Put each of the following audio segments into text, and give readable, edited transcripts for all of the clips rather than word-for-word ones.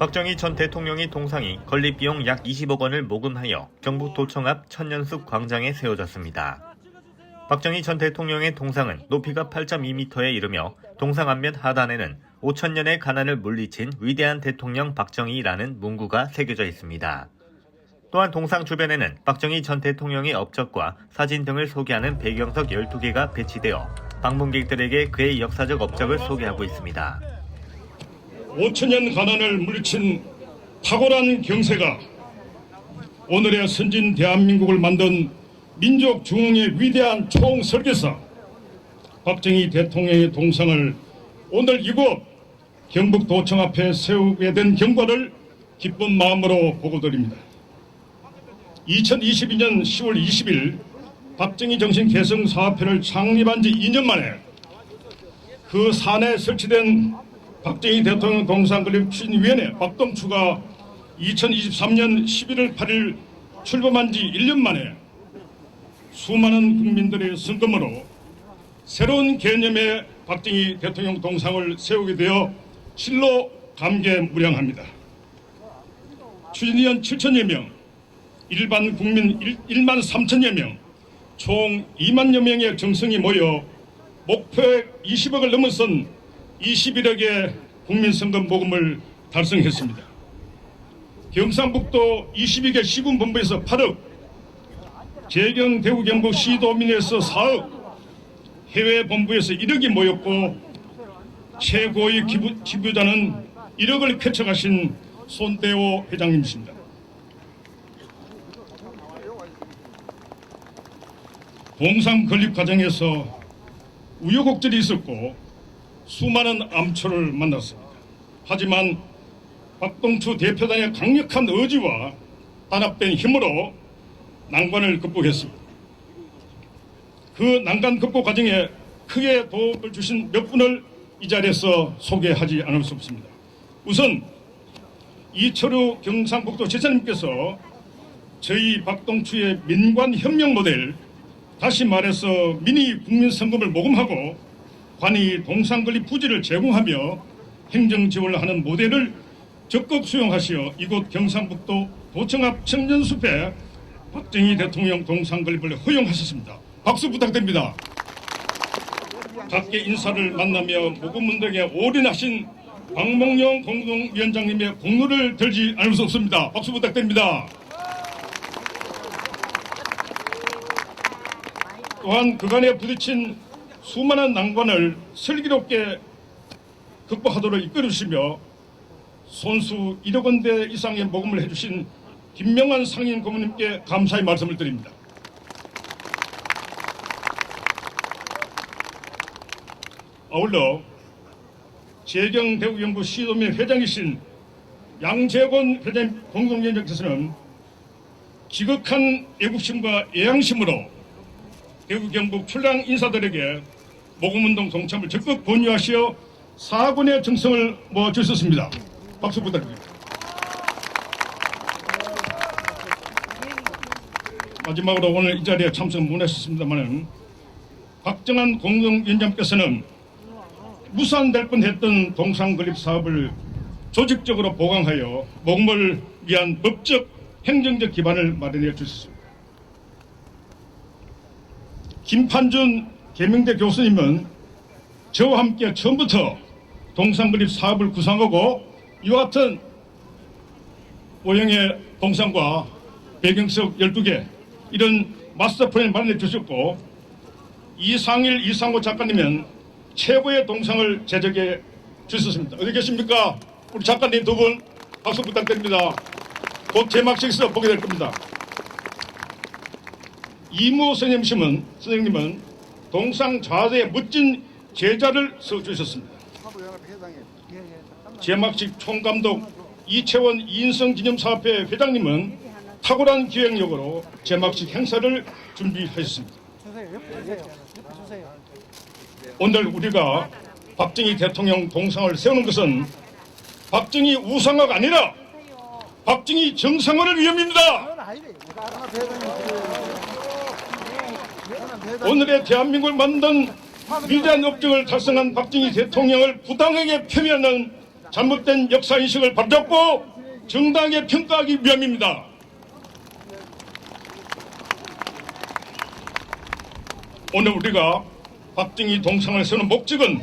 박정희 전 대통령의 동상이 건립비용 약 20억 원을 모금하여 경북도청 앞 천년숲 광장에 세워졌습니다. 박정희 전 대통령의 동상은 높이가 8.2m에 이르며 동상 앞면 하단에는 5천년의 가난을 물리친 위대한 대통령 박정희라는 문구가 새겨져 있습니다. 또한 동상 주변에는 박정희 전 대통령의 업적과 사진 등을 소개하는 배경석 12개가 배치되어 방문객들에게 그의 역사적 업적을 소개하고 있습니다. 5천년 가난을 물리친 탁월한 경세가 오늘의 선진 대한민국을 만든 민족 중흥의 위대한 총설계사 박정희 대통령의 동상을 오늘 이곳 경북도청 앞에 세우게 된 경과를 기쁜 마음으로 보고드립니다. 2022년 10월 20일 박정희 정신 계승 사업회를 창립한 지 2년 만에 그 산에 설치된 박정희 대통령 동상 건립 추진위원회 박동추가 2023년 11월 8일 출범한 지 1년 만에 수많은 국민들의 성금으로 새로운 개념의 박정희 대통령 동상을 세우게 되어 실로 감개무량합니다. 추진위원 7천여 명, 일반 국민 1만 3천여 명, 총 2만여 명의 정성이 모여 목표액 20억을 넘어선 21억의 국민성금 모금을 달성했습니다. 경상북도 22개 시군본부에서 8억, 재경 대구 경북 시도민에서 4억, 해외 본부에서 1억이 모였고 최고의 기부자는 1억을 쾌척하신 손대호 회장님이십니다. 동상 건립 과정에서 우여곡절이 있었고 수많은 암초를 만났습니다. 하지만 박동추 대표단의 강력한 의지와 단합된 힘으로 난관을 극복했습니다. 그 난관 극복 과정에 크게 도움을 주신 몇 분을 이 자리에서 소개하지 않을 수 없습니다. 우선 이철우 경상북도 지사님께서 저희 박동추의 민관협력 모델, 다시 말해서 미니 국민성금을 모금하고 관이 동상건립 부지를 제공하며 행정 지원을 하는 모델을 적극 수용하시어 이곳 경상북도 도청 앞 청년숲에 박정희 대통령 동상건립을 허용하셨습니다. 박수 부탁드립니다. 각계 인사를 만나며 모금 운동에 올인하신 박몽룡 공동위원장님의 공로를 들지 않을 수 없습니다. 박수 부탁드립니다. 또한 그간에 부딪힌 수많은 난관을 슬기롭게 극복하도록 이끌어주시며 손수 1억 원대 이상의 모금을 해주신 김명환 상임 고문님께 감사의 말씀을 드립니다. 아울러 재경 대구경북 시도민 회장이신 양재권 회장 공동위원장께서는 지극한 애국심과 애양심으로 대구 경북 출랑 인사들에게 모금운동 동참을 적극 권유하시어 4권의 정성을 모아주셨습니다. 박수 부탁드립니다. 마지막으로 오늘 이 자리에 참석 못하셨습니다만 박정환 공동위원장께서는 무산될 뻔했던 동상건립 사업을 조직적으로 보강하여 모금을 위한 법적, 행정적 기반을 마련해 주셨습니다. 김판준 계명대 교수님은 저와 함께 처음부터 동상건립 사업을 구상하고 이와 같은 모형의 동상과 배경석 12개 이런 마스터플랜을 마련해 주셨고 이상일, 이상호 작가님은 최고의 동상을 제작해 주셨습니다. 어디 계십니까? 우리 작가님 두 분 박수 부탁드립니다. 곧 개막식에서 보게 될 겁니다. 이모 선생님은 동상 좌대에 멋진 제자를 써주셨습니다. 개막식 총감독 이채원 이인성 기념사업회 회장님은 탁월한 기획력으로 개막식 행사를 준비하셨습니다. 오늘 우리가 박정희 대통령 동상을 세우는 것은 박정희 우상화가 아니라 박정희 정상화를 위함입니다. 오늘의 대한민국을 만든 위대한 업적을 달성한 박정희 대통령을 부당하게 폄훼하는 잘못된 역사인식을 바로잡고 정당하게 평가하기 위함입니다. 오늘 우리가 박정희 동상을 세우는 목적은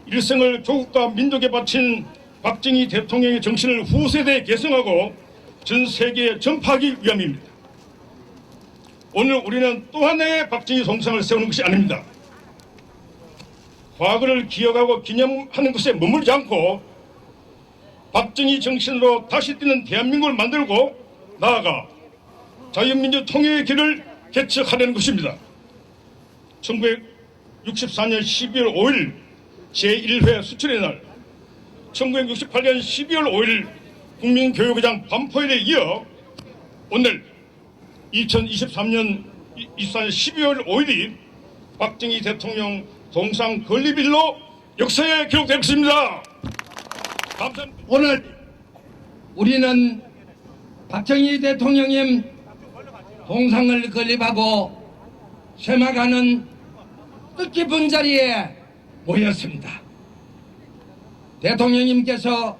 일생을 조국과 민족에 바친 박정희 대통령의 정신을 후세대에 계승하고 전 세계에 전파하기 위함입니다. 오늘 우리는 또 하나의 박정희 동상을 세우는 것이 아닙니다. 과거를 기억하고 기념하는 것에 머물지 않고 박정희 정신으로 다시 뛰는 대한민국을 만들고 나아가 자유민주 통일의 길을 개척하려는 것입니다. 1964년 12월 5일 제1회 수출의 날, 1968년 12월 5일 국민교육의장 반포일에 이어 오늘 2023년 12월 5일이 박정희 대통령 동상 건립일로 역사에 기록되었습니다. 감사합니다. 오늘 우리는 박정희 대통령님 동상을 건립하고 쇠막하는 뜻깊은 자리에 모였습니다. 대통령님께서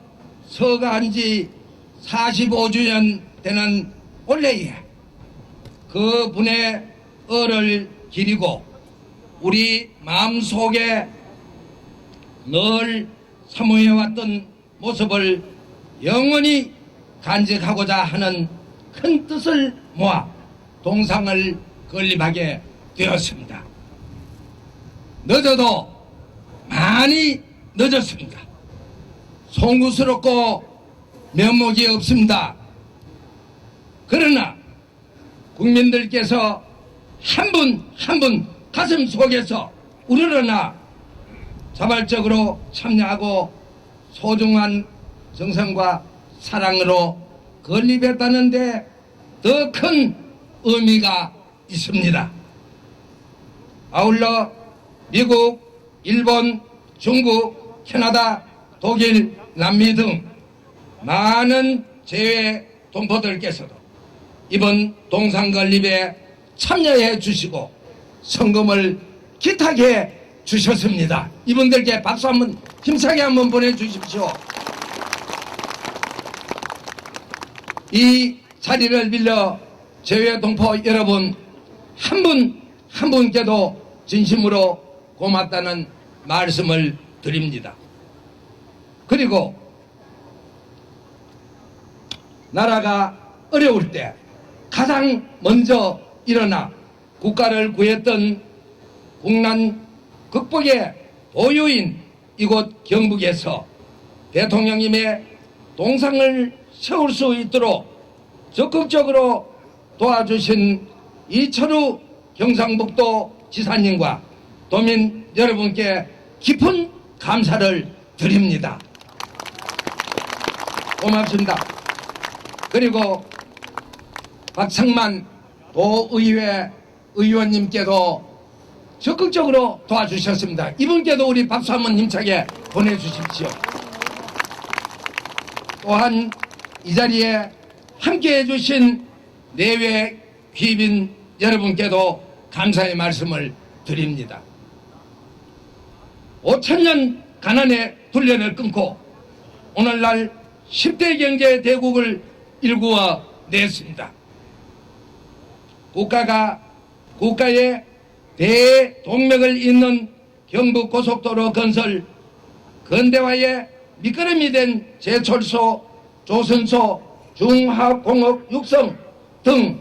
서거한 지 45주년 되는 올해에 그 분의 얼을 기리고 우리 마음속에 늘 사모해왔던 모습을 영원히 간직하고자 하는 큰 뜻을 모아 동상을 건립하게 되었습니다. 늦어도 많이 늦었습니다. 송구스럽고 면목이 없습니다. 그러나 국민들께서 한 분 한 분 가슴 속에서 우러러나 자발적으로 참여하고 소중한 정성과 사랑으로 건립했다는데 더 큰 의미가 있습니다. 아울러 미국, 일본, 중국, 캐나다, 독일, 남미 등 많은 재외 동포들께서도 이번 동상 건립에 참여해 주시고 성금을 기탁해 주셨습니다. 이분들께 박수 한번 힘차게 한번 보내주십시오. 이 자리를 빌려 재외 동포 여러분 한 분 한 분께도 진심으로 고맙다는 말씀을 드립니다. 그리고 나라가 어려울 때 가장 먼저 일어나 국가를 구했던 국난 극복의 보유인 이곳 경북에서 대통령님의 동상을 세울 수 있도록 적극적으로 도와주신 이철우 경상북도 지사님과 도민 여러분께 깊은 감사를 드립니다. 고맙습니다. 그리고 박상만 도의회 의원님께도 적극적으로 도와주셨습니다. 이분께도 우리 박수 한번 힘차게 보내주십시오. 또한 이 자리에 함께해 주신 내외 귀빈 여러분께도 감사의 말씀을 드립니다. 5천년 가난의 둘레를 끊고 오늘날 10대 경제 대국을 일구어 냈습니다. 국가의 대동맥을 잇는 경부고속도로 건설, 근대화의 밑거름이 된 제철소, 조선소, 중화공업 육성 등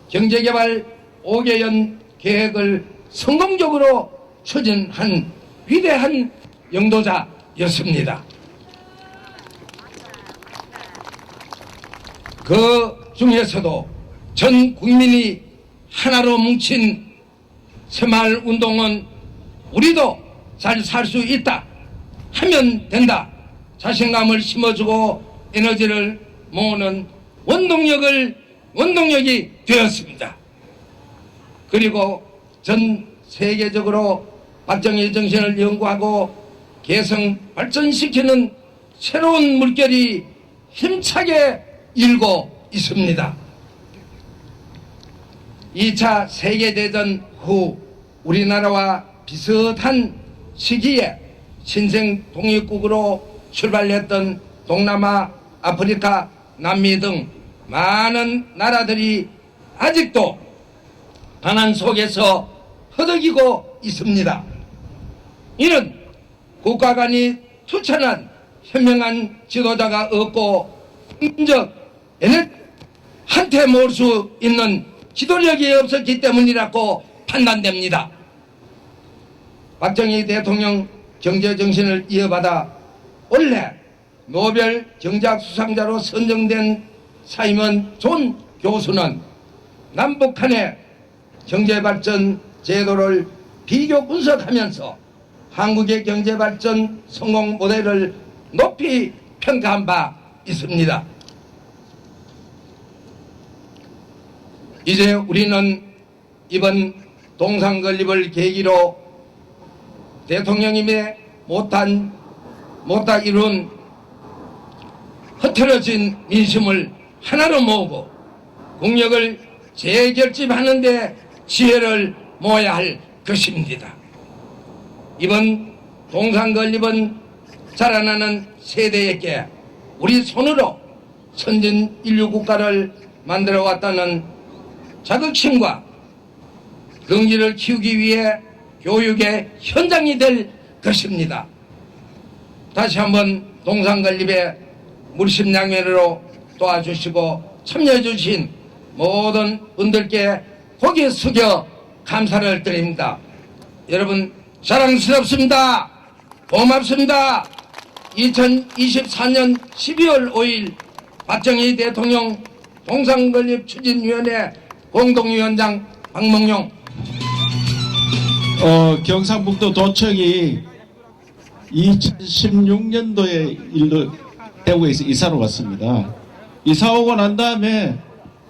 경제개발 5개년 계획을 성공적으로 추진한 위대한 영도자였습니다. 그 중에서도 전 국민이 하나로 뭉친 새마을 운동은 우리도 잘 살 수 있다, 하면 된다, 자신감을 심어주고 에너지를 모으는 원동력이 되었습니다. 그리고 전 세계적으로 박정희 정신을 연구하고 개성 발전시키는 새로운 물결이 힘차게 일고 있습니다. 2차 세계대전 후 우리나라와 비슷한 시기에 신생 독립국으로 출발했던 동남아, 아프리카, 남미 등 많은 나라들이 아직도 가난 속에서 허덕이고 있습니다. 이는 국가 간이 투철한 현명한 지도자가 없고 흥적 한테 모을 수 있는 지도력이 없었기 때문이라고 판단됩니다. 박정희 대통령 경제정신을 이어받아 원래 노벨 경제학 수상자로 선정된 사이먼 존 교수는 남북한의 경제발전 제도를 비교 분석하면서 한국의 경제발전 성공 모델을 높이 평가한 바 있습니다. 이제 우리는 이번 동상 건립을 계기로 대통령님의 못다 이룬 흐트러진 민심을 하나로 모으고 국력을 재결집하는 데 지혜를 모아야 할 것입니다. 이번 동상 건립은 자라나는 세대에게 우리 손으로 선진 인류 국가를 만들어 왔다는 자긍심과 긍지를 키우기 위해 교육의 현장이 될 것입니다. 다시 한번 동상 건립에 물심양면으로 도와주시고 참여해 주신 모든 분들께 고개 숙여 감사를 드립니다. 여러분 사랑스럽습니다. 고맙습니다. 2024년 12월 5일 박정희 대통령 동상건립 추진위원회 공동위원장 박몽룡. 경상북도 도청이 2016년도에 일로 대구에서 이사를 왔습니다. 이사 오고 난 다음에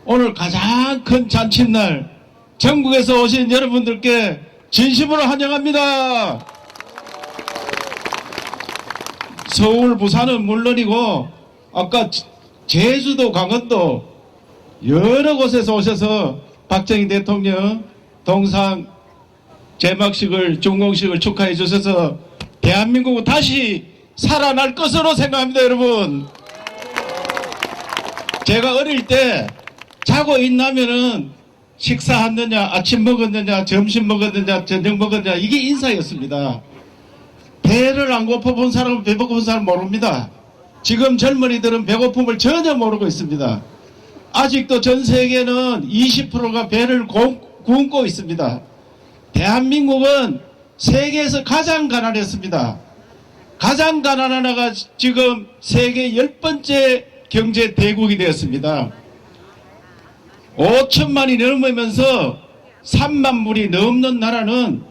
오늘 가장 큰 잔칫날 전국에서 오신 여러분들께 진심으로 환영합니다. 서울, 부산은 물론이고 아까 제주도, 강원도 여러 곳에서 오셔서 박정희 대통령 동상 제막식을 준공식을 축하해 주셔서 대한민국은 다시 살아날 것으로 생각합니다. 여러분, 제가 어릴 때 자고 있나면은 식사했느냐, 아침 먹었느냐, 점심 먹었느냐, 저녁 먹었느냐, 이게 인사였습니다. 배를 안 고파본 사람은 배 고픈 사람 모릅니다. 지금 젊은이들은 배고픔을 전혀 모르고 있습니다. 아직도 전 세계는 20%가 배를 굶고 있습니다. 대한민국은 세계에서 가장 가난했습니다. 가장 가난한 나라가 지금 세계 10번째 경제 대국이 되었습니다. 5천만이 넘으면서 3만 불이 넘는 나라는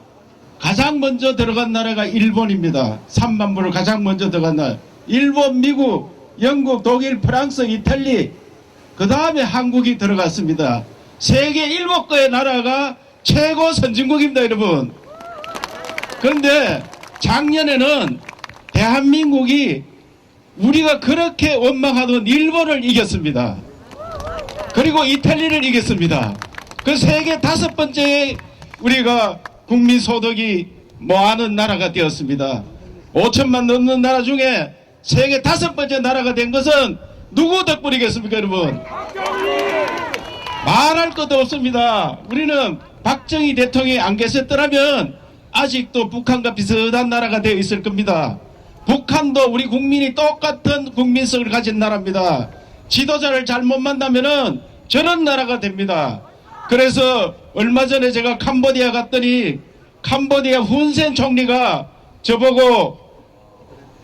가장 먼저 들어간 나라가 일본입니다. 3만 불을 가장 먼저 들어간 나라. 일본, 미국, 영국, 독일, 프랑스, 이탈리, 그 다음에 한국이 들어갔습니다. 세계 7개의 나라가 최고 선진국입니다, 여러분. 그런데 작년에는 대한민국이 우리가 그렇게 원망하던 일본을 이겼습니다. 그리고 이탈리를 이겼습니다. 그 세계 5번째 우리가 국민소득이 많은 나라가 되었습니다. 5천만 넘는 나라 중에 세계 5번째 나라가 된 것은 누구 덕분이겠습니까, 여러분? 말할 것도 없습니다. 우리는 박정희 대통령이 안 계셨더라면 아직도 북한과 비슷한 나라가 되어 있을 겁니다. 북한도 우리 국민이 똑같은 국민성을 가진 나라입니다. 지도자를 잘못 만나면은 저런 나라가 됩니다. 그래서 얼마 전에 제가 캄보디아 갔더니 캄보디아 훈센 총리가 저보고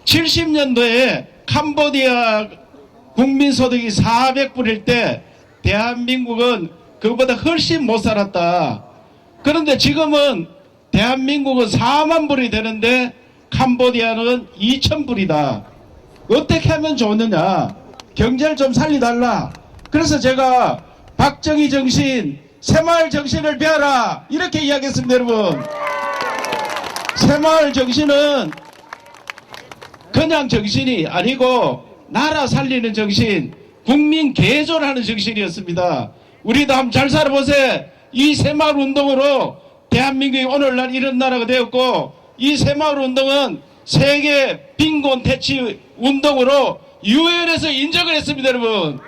70년도에 캄보디아 국민소득이 400불일 때 대한민국은 그보다 훨씬 못 살았다. 그런데 지금은 대한민국은 4만 불이 되는데 캄보디아는 2,000불이다. 어떻게 하면 좋느냐? 경제를 좀 살리달라. 그래서 제가 박정희 정신, 새마을 정신을 배워라, 이렇게 이야기했습니다. 여러분, 새마을 정신은 그냥 정신이 아니고 나라 살리는 정신, 국민 개존하는 정신이었습니다. 우리도 한번 잘 살아보세요. 이 새마을 운동으로 대한민국이 오늘날 이런 나라가 되었고, 이 새마을 운동은 세계 빈곤 퇴치 운동으로 유엔에서 인정을 했습니다, 여러분.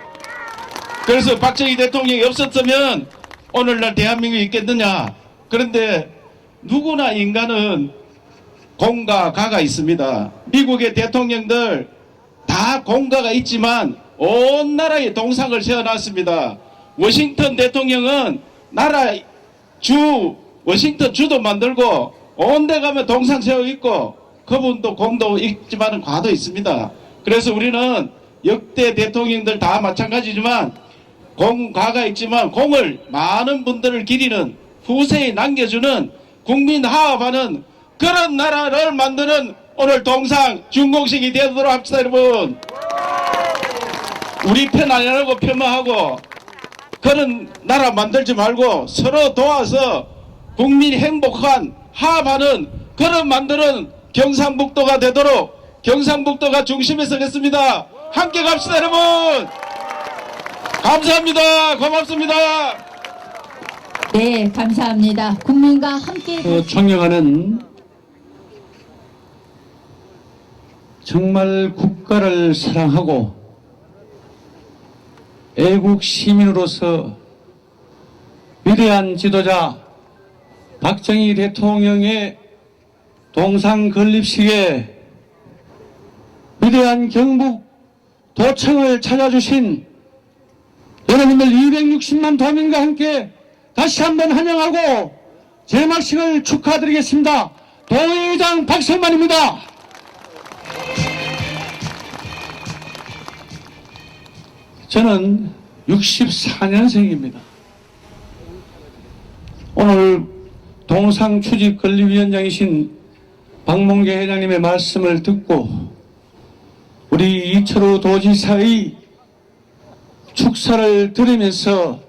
그래서 박정희 대통령이 없었으면 오늘날 대한민국이 있겠느냐. 그런데 누구나 인간은 공과 가가 있습니다. 미국의 대통령들 다 공과가 있지만 온 나라에 동상을 세워놨습니다. 워싱턴 대통령은 나라 워싱턴 주도 만들고 온 데 가면 동상 세워 있고 그분도 공도 있지만 과도 있습니다. 그래서 우리는 역대 대통령들 다 마찬가지지만 공과가 있지만 공을 많은 분들을 기리는 후세에 남겨주는 국민 화합하는 그런 나라를 만드는 오늘 동상 준공식이 되도록 합시다, 여러분. 우리 편 안 하고 폄하하고 그런 나라 만들지 말고 서로 도와서 국민이 행복한 화합하는 그런 만드는 경상북도가 되도록 경상북도가 중심에 서겠습니다. 함께 갑시다, 여러분. 감사합니다. 고맙습니다. 네, 감사합니다. 국민과 함께 존경하는 정말 국가를 사랑하고 애국 시민으로서 위대한 지도자 박정희 대통령의 동상 건립식에 위대한 경북 도청을 찾아주신 여러분들 260만 도민과 함께 다시 한번 환영하고 제막식을 축하드리겠습니다. 도의장 박성만입니다. 저는 64년생입니다. 오늘 동상 추집 건립위원장이신 박몽계 회장님의 말씀을 듣고 우리 이철우 도지사의 축사를 들으면서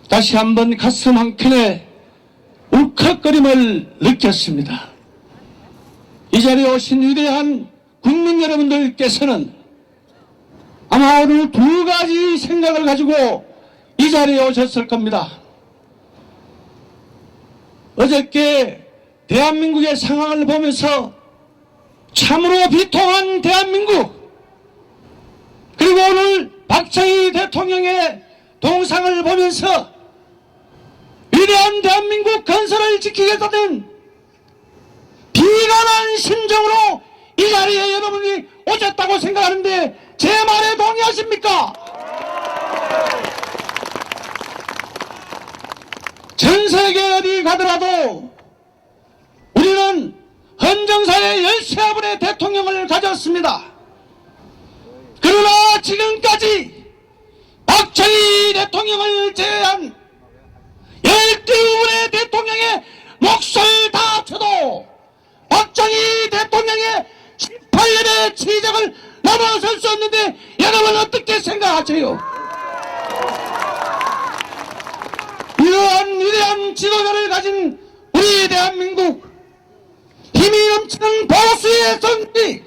다시 한번 가슴 한켠에 울컥거림을 느꼈습니다. 이 자리에 오신 위대한 국민 여러분들께서는 아마 오늘 두 가지 생각을 가지고 이 자리에 오셨을 겁니다. 어저께 대한민국의 상황을 보면서 참으로 비통한 대한민국, 그리고 오늘 박정희 대통령의 동상을 보면서 위대한 대한민국 건설을 지키겠다는 비관한 심정으로 이 자리에 여러분이 오셨다고 생각하는데 제 말에 동의하십니까? 전 세계 어디 가더라도 우리는 헌정사의 13분의 대통령을 가졌습니다. 그러나 지금까지 박정희 대통령을 제외한 12분의 대통령의 몫을 다 합쳐도 박정희 대통령의 18년의 치적을 넘어설 수 없는데 여러분 어떻게 생각하세요? 이러한 위대한 지도자를 가진 우리 대한민국, 힘이 넘치는 보수의 성지,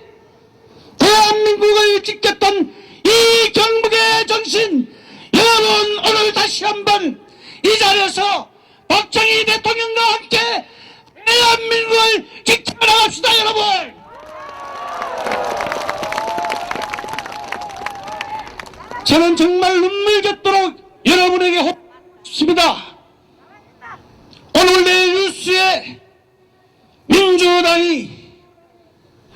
대한민국을 지켰던 이 경북의 정신, 여러분 오늘 다시 한번 이 자리에서 박정희 대통령과 함께 대한민국을 지켜나갑시다, 여러분. 저는 정말 눈물 겹도록 여러분에게 호소합니다. 오늘 내 뉴스에 민주당이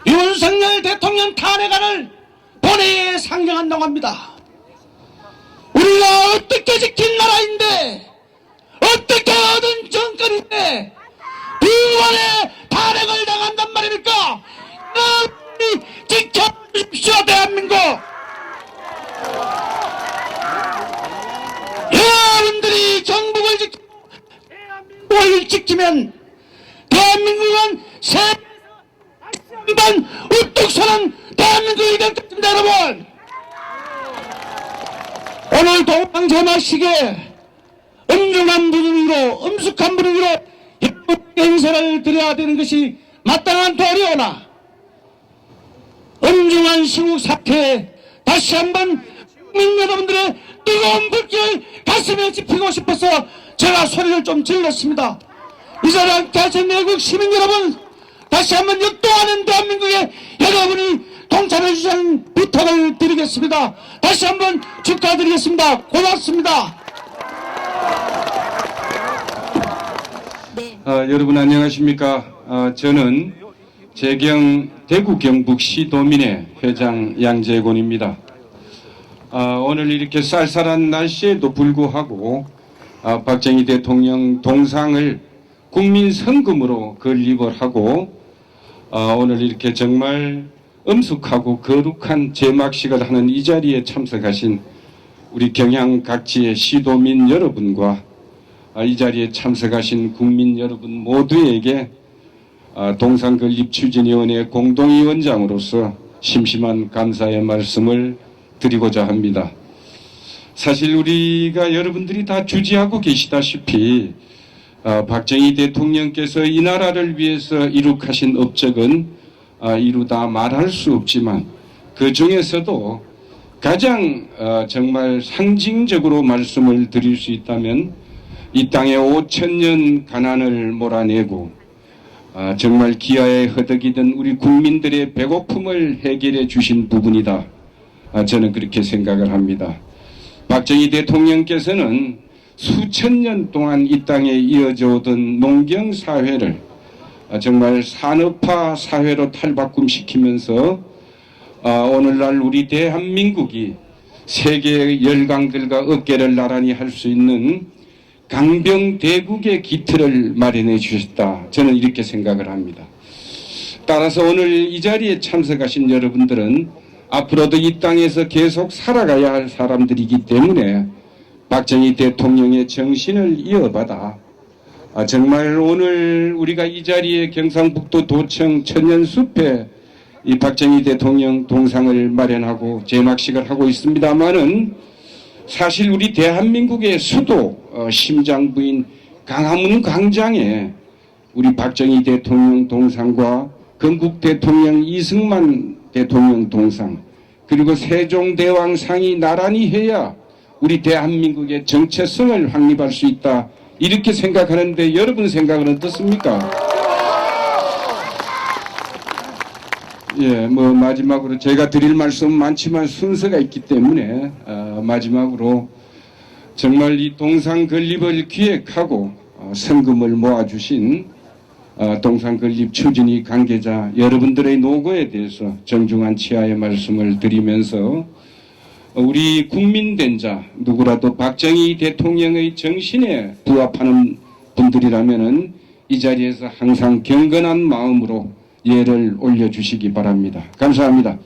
윤석열 대통령 탄핵안을 본회의에 상정한다고 합니다. 우리가 어떻게 지킨 나라인데, 어떻게 얻은 정권인데 두 번의 탄핵을 당한단 말입니까? 여러분이 지켜주십시오, 대한민국. 여러분들이 정북을 지키고 대한민국을 지키면 대한민국은 세계에서 다시 한번 우뚝 서는 대한민국이 될 것입니다, 여러분. 오늘 동상 제막식에 엄중한 분위기로, 엄숙한 분위기로 행사를 드려야 되는 것이 마땅한 도리오나 엄중한 시국 사태에 다시 한번 국민 여러분들의 뜨거운 불길을 가슴에 지피고 싶어서 제가 소리를 좀 질렀습니다. 이 자리에 함께 하신 내국 시민 여러분, 다시 한번 역도하는 대한민국에 여러분이 동참해 주시는 부탁을 드리겠습니다. 다시 한번 축하드리겠습니다. 고맙습니다. 여러분 안녕하십니까. 저는 재경 대구 경북시도민회 회장 양재곤입니다. 오늘 이렇게 쌀쌀한 날씨에도 불구하고 박정희 대통령 동상을 국민 성금으로 건립을 하고 오늘 이렇게 정말 엄숙하고 거룩한 제막식을 하는 이 자리에 참석하신 우리 경향 각지의 시도민 여러분과 이 자리에 참석하신 국민 여러분 모두에게 동상건립추진위원회 공동위원장으로서 심심한 감사의 말씀을 드리고자 합니다. 사실 우리가 여러분들이 다 주지하고 계시다시피 박정희 대통령께서 이 나라를 위해서 이룩하신 업적은 이루다 말할 수 없지만 그 중에서도 가장 정말 상징적으로 말씀을 드릴 수 있다면 이 땅에 5천년 가난을 몰아내고 정말 기아에 허덕이던 우리 국민들의 배고픔을 해결해 주신 부분이다. 저는 그렇게 생각을 합니다. 박정희 대통령께서는 수천 년 동안 이 땅에 이어져 오던 농경사회를 정말 산업화 사회로 탈바꿈시키면서 오늘날 우리 대한민국이 세계 열강들과 어깨를 나란히 할 수 있는 강병대국의 기틀을 마련해 주셨다. 저는 이렇게 생각을 합니다. 따라서 오늘 이 자리에 참석하신 여러분들은 앞으로도 이 땅에서 계속 살아가야 할 사람들이기 때문에 박정희 대통령의 정신을 이어받아 정말 오늘 우리가 이 자리에 경상북도 도청 천연숲에 이 박정희 대통령 동상을 마련하고 제막식을 하고 있습니다마는 사실 우리 대한민국의 수도 심장부인 강화문 광장에 우리 박정희 대통령 동상과 건국 대통령 이승만 대통령 동상 그리고 세종대왕상이 나란히 해야 우리 대한민국의 정체성을 확립할 수 있다. 이렇게 생각하는데 여러분 생각은 어떻습니까? 예, 마지막으로 제가 드릴 말씀은 많지만 순서가 있기 때문에 마지막으로 정말 이 동상 건립을 기획하고 성금을 모아주신 동상 건립 추진위 관계자 여러분들의 노고에 대해서 정중한 치하의 말씀을 드리면서 우리 국민된 자 누구라도 박정희 대통령의 정신에 부합하는 분들이라면은 이 자리에서 항상 경건한 마음으로 예를 올려주시기 바랍니다. 감사합니다.